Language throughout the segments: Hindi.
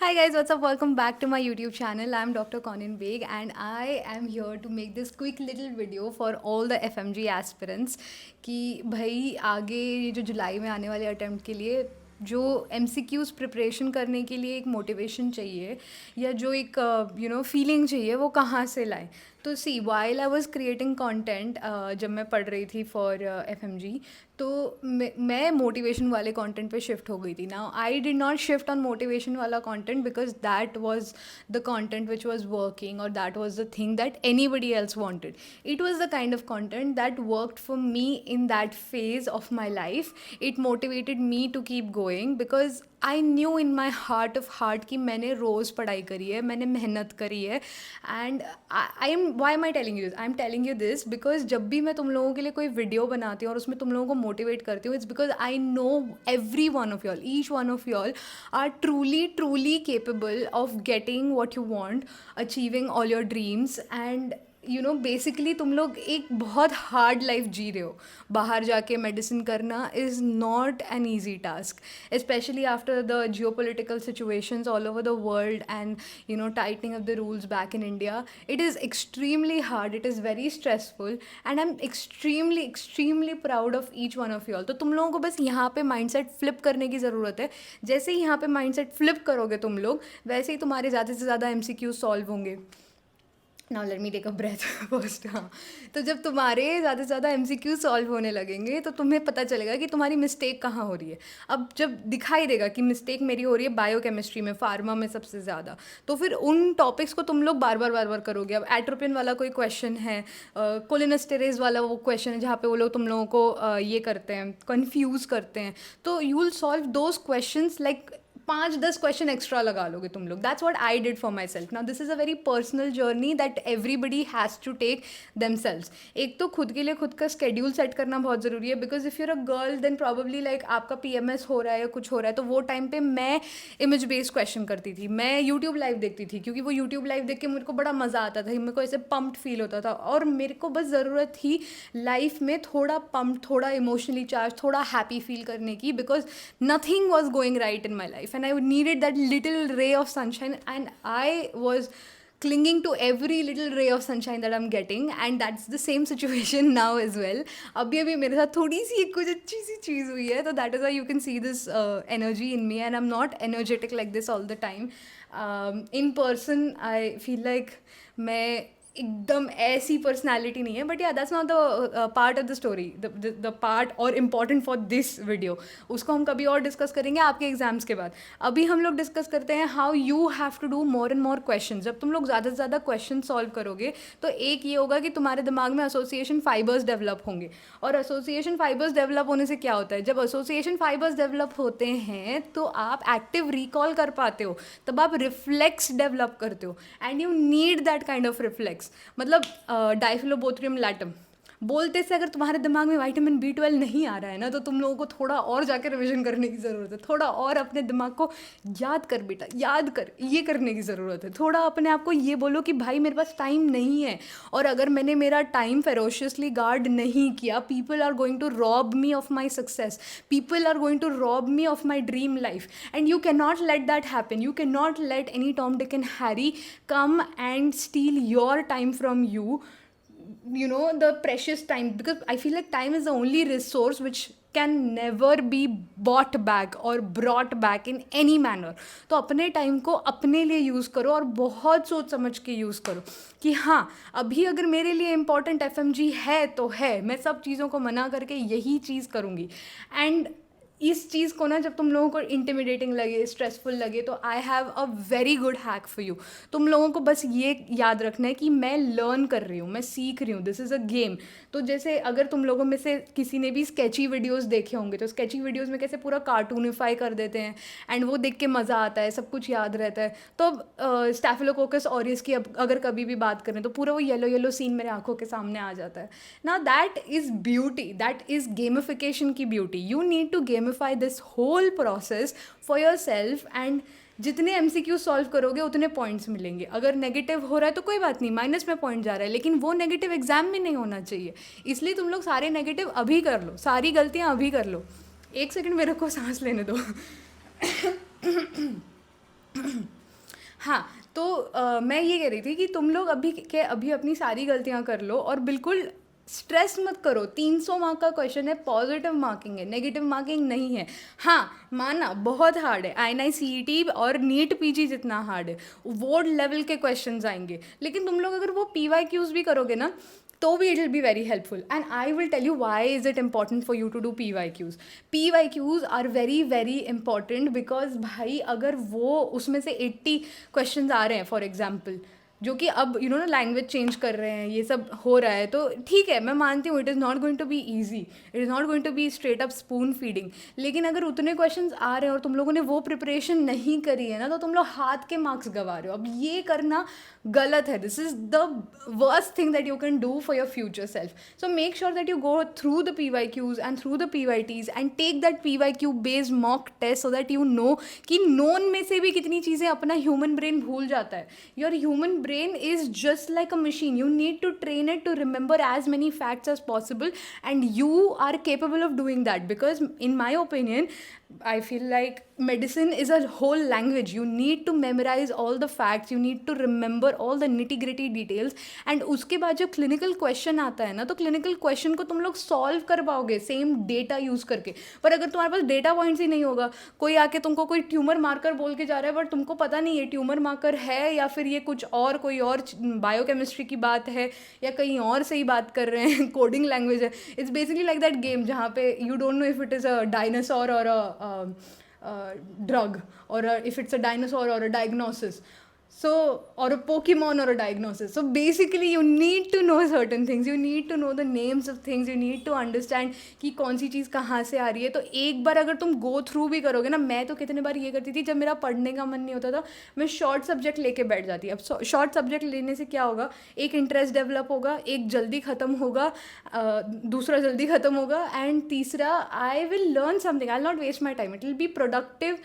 Hi guys, what's up? Welcome back to my YouTube channel. I'm Dr. Conan Beg and I am here to make this quick little video for all the FMG aspirants कि भाई आगे ये जो जुलाई में आने वाले अटेम्प्ट के लिए जो MCQs प्रिपरेशन करने के लिए एक मोटिवेशन चाहिए या जो एक फीलिंग चाहिए वो कहाँ से लाए। तो see while I was creating content जब मैं पढ़ रही थी फॉर FMG, तो मैं मोटिवेशन वाले कंटेंट पे शिफ्ट हो गई थी. Now I did not shift on motivation वाला content because that was the content which was working और that was the thing that anybody else wanted. It was the kind of content that worked for me in that phase of my life. It motivated me to keep going because I knew in my heart of heart कि मैंने रोज़ पढ़ाई करी है, मैंने मेहनत करी है. And I am why am I telling you this? I am telling you this because जब भी मैं तुम लोगों के लिए कोई वीडियो बनाती हूँ और उसमें तुम लोगों को मोटिवेट करती हूँ, it's because I know every one of y'all, each one of y'all are truly capable of getting what you want, achieving all your dreams. And basically तुम लोग एक बहुत हार्ड लाइफ जी रहे हो. बाहर जाके मेडिसिन करना is not an easy task, specially after the geo political situations all over the world and tightening of the rules back in India. It is extremely hard, it is very stressful, and I'm extremely proud of each one of you all. तो तुम लोगों को बस यहाँ पे माइंडसेट फ्लिप करने की ज़रूरत है. जैसे ही यहाँ पे माइंडसेट फ्लिप करोगे तुम लोग, वैसे ही तुम्हारे ज़्यादा से ज़्यादा MCQ सॉल्व होंगे. Now let me take a breath first. हाँ, तो जब तुम्हारे ज़्यादा से ज़्यादा MCQ सॉल्व होने लगेंगे तो तुम्हें पता चलेगा कि तुम्हारी मिस्टेक कहाँ हो रही है. अब जब दिखाई देगा कि मिस्टेक मेरी हो रही है बायोकेमिस्ट्री में, फार्मा में सबसे ज़्यादा, तो फिर उन टॉपिक्स को तुम लोग बार बार करोगे. अब एट्रोपिन वाला कोई क्वेश्चन है, कोलिनेस्टेरेज वाला वो क्वेश्चन है जहाँ पे वो लोग तुम लोगों को ये करते हैं, कन्फ्यूज़ करते हैं, तो you will solve those question like 5-10 question extra लगा लोगे तुम लोग. That's what I did for myself. Now this is a very personal journey that everybody has to take themselves. एक तो खुद के लिए खुद का स्केड्यूल सेट करना बहुत ज़रूरी है because if you're a girl then probably like आपका PMS हो रहा है या कुछ हो रहा है, तो वो टाइम पे मैं इमेज बेस्ड क्वेश्चन करती थी. मैं यूट्यूब लाइव देखती थी क्योंकि वो यूट्यूब लाइव देख के मेरे को बड़ा मज़ा आता था, मेरे को ऐसे पम्प्ड फील होता था और मेरे को बस ज़रूरत थी लाइफ में थोड़ा पम्प्ड, थोड़ा इमोशनली चार्ज, थोड़ा हैप्पी फील करने की because nothing was going right in my life and I needed that little ray of sunshine, and I was clinging to every little ray of sunshine that I'm getting, and that's the same situation now as well. अभी मेरे साथ थोड़ी सी कुछ अच्छी सी चीज़ हुई है, तो that is why you can see this energy in me, and I'm not energetic like this all the time. In person I feel like मैं एकदम ऐसी पर्सनैलिटी नहीं है, बट या that's not the part of the story. The part और इम्पॉर्टेंट फॉर दिस वीडियो, उसको हम कभी और डिस्कस करेंगे आपके एग्जाम्स के बाद. अभी हम लोग डिस्कस करते हैं how you have to do more and more question. जब तुम लोग ज़्यादा से ज़्यादा क्वेश्चन सॉल्व करोगे तो एक ये होगा कि तुम्हारे दिमाग में एसोसिएशन फाइबर्स डेवलप होंगे. और एसोसिएशन फाइबर्स डेवलप होने से क्या होता है, जब एसोसिएशन फाइबर्स डेवलप होते हैं तो आप एक्टिव रिकॉल कर पाते हो, तब आप रिफ्लेक्स डेवलप करते हो, and you need that kind of reflex. मतलब डाइफिलोबोथ्रियम लैटम बोलते से अगर तुम्हारे दिमाग में विटामिन B12 नहीं आ रहा है ना, तो तुम लोगों को थोड़ा और जाकर रिविजन करने की ज़रूरत है. थोड़ा और अपने दिमाग को याद कर बेटा, याद कर, ये करने की ज़रूरत है. थोड़ा अपने आप को ये बोलो कि भाई मेरे पास टाइम नहीं है, और अगर मैंने मेरा टाइम फेरोशियसली गार्ड नहीं किया, people are going to rob me of my success, people are going to rob me of my dream life, and you can not let that happen. You can not let any Tom Dick and Harry come and steal your time from you, the precious time, because I feel like time is the only resource which can never be bought back or brought back in any manner. तो अपने टाइम को अपने लिए यूज़ करो और बहुत सोच समझ के यूज़ करो कि हाँ, अभी अगर मेरे लिए इम्पॉर्टेंट FMG है तो है, मैं सब चीज़ों को मना करके यही चीज़ करूँगी. एंड इस चीज़ को ना जब तुम लोगों को इंटिमिडेटिंग लगे, स्ट्रेसफुल लगे, तो I have a very good hack for you. तुम लोगों को बस ये याद रखना है कि मैं लर्न कर रही हूँ, मैं सीख रही हूँ, दिस इज़ अ गेम. तो जैसे अगर तुम लोगों में से किसी ने भी स्केची वीडियोस देखे होंगे, तो स्केची वीडियोस में कैसे पूरा कार्टूनिफाई कर देते हैं एंड वो देख के मज़ा आता है, सब कुछ याद रहता है. तो स्टैफिलोकोकस ऑरियस की अगर कभी भी बात करें तो पूरा वो येलो सीन मेरे आंखों के सामने आ जाता है. Now that is beauty, that is gamification की beauty. You need to gamify this whole process for yourself, and जितने MCQ सॉल्व करोगे उतने पॉइंट्स मिलेंगे. अगर नेगेटिव हो रहा है तो कोई बात नहीं, माइनस में पॉइंट जा रहा है, लेकिन वो नेगेटिव एग्जाम में नहीं होना चाहिए. इसलिए तुम लोग सारे नेगेटिव अभी कर लो, सारी गलतियाँ अभी कर लो. एक सेकंड मेरे को सांस लेने दो. हाँ, तो मैं ये कह रही थी कि तुम लोग अभी अपनी सारी गलतियाँ कर लो और बिल्कुल स्ट्रेस मत करो। 300 मार्क का क्वेश्चन है, पॉजिटिव मार्किंग है, नेगेटिव मार्किंग नहीं है। हाँ, माना बहुत हार्ड है, INI CET और नीट पीजी जितना हार्ड है, वो लेवल के क्वेश्चंस आएंगे, लेकिन तुम लोग अगर वो PYQs भी करोगे ना, तो भी it will be very helpful. And I will tell you why is it important for you to do PYQs are very very important because भाई अगर वो उसमें से 80 क्वेश्चंस आ रहे हैं फॉर एग्जाम्पल, जो कि अब ना लैंग्वेज चेंज कर रहे हैं, ये सब हो रहा है, तो ठीक है, मैं मानती हूँ it is not going to be easy, it is not going to be straight up spoon feeding. लेकिन अगर उतने क्वेश्चंस आ रहे हैं और तुम लोगों ने वो प्रिपरेशन नहीं करी है ना, तो तुम लोग हाथ के मार्क्स गवा रहे हो। अब ये करना गलत है। This is the worst thing that you can do for your future self. So make sure that you go through the PYQs and through the PYTs and take that PYQ based mock test so that you know कि नोन में से भी कितनी चीज़ें अपना ह्यूमन ब्रेन भूल जाता है। Your human brain is just like a machine. You need to train it to remember as many facts as possible, and you are capable of doing that because in my opinion I feel like medicine is a whole language. You need to memorize all the facts, you need to remember all the nitty gritty details, and उसके बाद जब clinical question आता है ना, तो clinical question को तुम लोग solve कर पाओगे same data use करके। पर अगर तुम्हारे पास data points ही नहीं होगा, कोई आके तुमको कोई ट्यूमर मार्कर बोल के जा रहा है बट तुमको पता नहीं है ट्यूमर मार्कर है या फिर ये कुछ और कोई और बायोकेमिस्ट्री की बात है या कहीं और से ही बात कर रहे हैं, कोडिंग लैंग्वेज है। It's basically like that game जहाँ पे you don't know if it is a dinosaur और अ ड्रग, और if it's a dinosaur or a diagnosis, so or a Pokemon or a diagnosis. So basically you need to know certain things, you need to know the names of things, you need to understand कि कौन सी चीज़ कहाँ से आ रही है। तो एक बार अगर तुम गो थ्रू भी करोगे ना, मैं तो कितने बार ये करती थी जब मेरा पढ़ने का मन नहीं होता था, मैं शॉर्ट सब्जेक्ट लेके बैठ जाती। अब शॉर्ट सब्जेक्ट लेने से क्या होगा, एक इंटरेस्ट डेवलप होगा, एक जल्दी ख़त्म होगा, दूसरा जल्दी ख़त्म होगा, एंड तीसरा I will learn something, I will not waste my time, it will be productive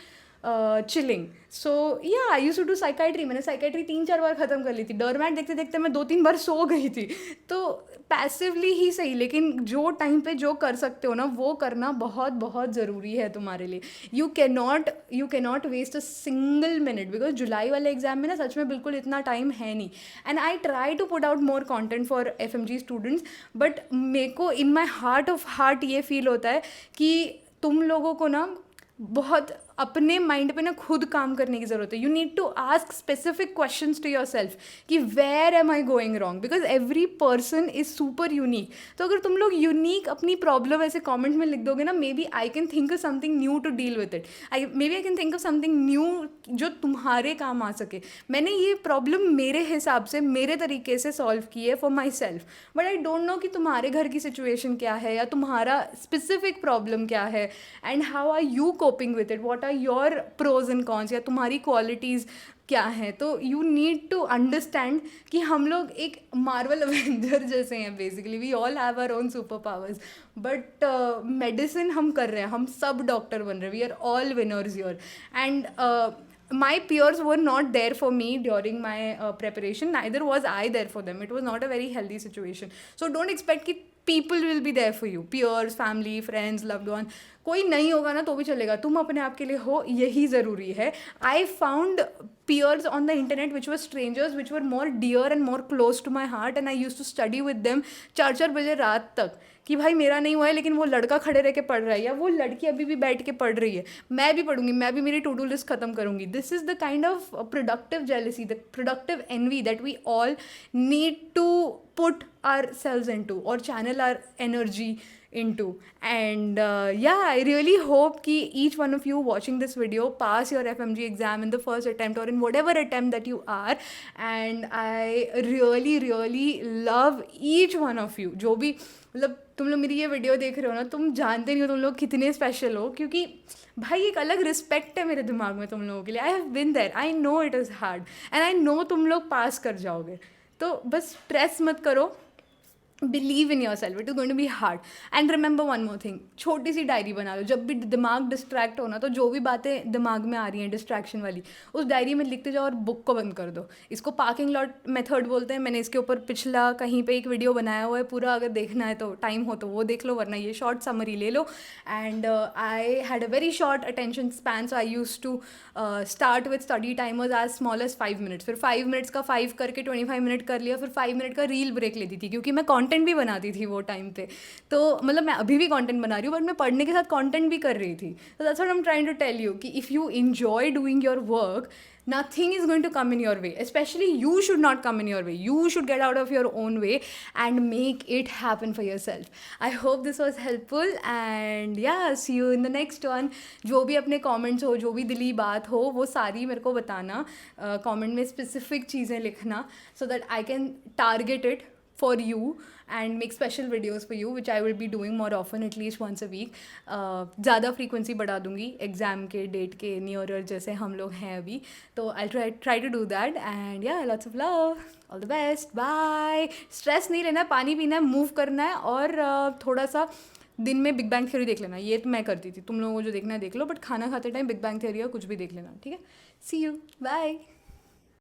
chilling. So yeah I used to do psychiatry. मैंने साइकाइट्री 3-4 बार ख़त्म कर ली थी। डरमैट देखते देखते मैं 2-3 बार सो गई थी। तो पैसिवली ही सही, लेकिन जो टाइम पे जो कर सकते हो ना, वो करना बहुत बहुत ज़रूरी है तुम्हारे लिए। You cannot waste a single minute, because जुलाई वाले एग्जाम में ना सच में बिल्कुल इतना टाइम है नहीं। And I try to put out more content for FMG students, but मेरे को in my heart of heart ये फील होता है कि तुम लोगों को ना बहुत अपने माइंड पे ना खुद काम करने की ज़रूरत है। You need to ask specific questions to yourself कि where am I going wrong, because every person is super unique. तो अगर तुम लोग यूनिक अपनी प्रॉब्लम ऐसे कमेंट में लिख दोगे ना, maybe I can think of something new to deal with it, maybe I can think of something new जो तुम्हारे काम आ सके। मैंने ये प्रॉब्लम मेरे हिसाब से मेरे तरीके से सॉल्व की है for my self, but I don't know कि तुम्हारे घर की सिचुएशन क्या है या तुम्हारा स्पेसिफिक प्रॉब्लम क्या है, and how are you coping with it, what are your pros and cons, या तुम्हारी क्वालिटीज़ क्या है। तो यू नीड टू अंडरस्टैंड कि हम लोग एक मार्वल अवेंजर जैसे हैं। Basically we all have our own super powers, but medicine हम कर रहे हैं, हम सब डॉक्टर बन रहे हैं, we are all winners your. And my peers were not there for me during my preparation, neither was I there for them. It was not a very healthy situation. So don't expect कि people will be there for you, peers, family, friends, loved one, कोई नहीं होगा ना तो भी चलेगा, तुम अपने आप के लिए हो, यही ज़रूरी है। I found peers on the internet which were strangers, which were more dear and more close to my heart, and I used to study with them 4-4 बजे रात तक, कि भाई मेरा नहीं हुआ है लेकिन वो लड़का खड़े रह के पढ़ रहा है या वो लड़की अभी भी बैठ के पढ़ रही है, मैं भी पढ़ूंगी, मैं भी मेरी टू डू लिस्ट ख़त्म करूंगी। This is the kind of productive jealousy, the productive envy that we all need to put ourselves into or channel our energy into. And yeah, I really hope ki each one of you watching this video pass your FMG exam in the first attempt or in whatever attempt that you are. And I really really love each one of you, जो भी मतलब तुम लोग मेरी ये वीडियो देख रहे हो ना, तुम जानते नहीं हो तुम लोग कितने स्पेशल हो, क्योंकि भाई एक अलग रिस्पेक्ट है मेरे दिमाग में तुम लोगों के लिए। I have been there, I know it is hard, and I know तुम लोग पास कर जाओगे। तो बस स्ट्रेस मत करो, believe in yourself, it is going to be hard. And remember one more thing, छोटी सी डायरी बना लो, जब भी दिमाग डिस्ट्रैक्ट हो ना, तो जो भी बातें दिमाग में आ रही हैं डिस्ट्रैक्शन वाली, उस डायरी में लिखते जाओ और बुक को बंद कर दो। इसको पार्किंग लॉट मेथड बोलते हैं। मैंने इसके ऊपर पिछला कहीं पे एक वीडियो बनाया हुआ है पूरा, अगर देखना है तो टाइम हो तो वो देख लो, वरना ये शॉर्ट समरी ले लो। And I had a very short attention span, so I used to start with study timers as small as 5 minutes, फिर 5 मिनट्स का 5 करके 25 मिनट कर लिया, फिर 5 मिनट का रील ब्रेक लेती थी, क्योंकि मैं कंटेंट भी बनाती थी वो टाइम पे। तो मतलब मैं अभी भी कंटेंट बना रही हूँ, बट मैं पढ़ने के साथ कंटेंट भी कर रही थी। तो that's what I am trying to tell you कि if you enjoy doing your work, nothing is going to come in your way. Especially you should not come in your way. You should get out of your own way and make it happen for yourself. I hope this was helpful, and yeah, see you in the next one. जो भी अपने comments हो, जो भी दिली बात हो, वो सारी मेरे को बताना, comment में specific चीज़ें लिखना, so that I can target it for you and make special videos for you, which I will be doing more often, at least once a week. ज़्यादा फ्रीक्वेंसी बढ़ा दूंगी एग्ज़ाम के डेट के नियरर जैसे हम लोग हैं अभी। तो आई try to do that, and yeah, lots of love, all the best, bye. Stress नहीं लेना, पानी पीना है, मूव करना है, और थोड़ा सा दिन में बिग बैंग थ्योरी देख लेना। ये तो मैं करती थी, तुम लोगों को जो देखना है देख लो, बट खाना खाते टाइम बिग बैंग थ्योरी या कुछ भी देख लेना, ठीक है। सी यू, बाय।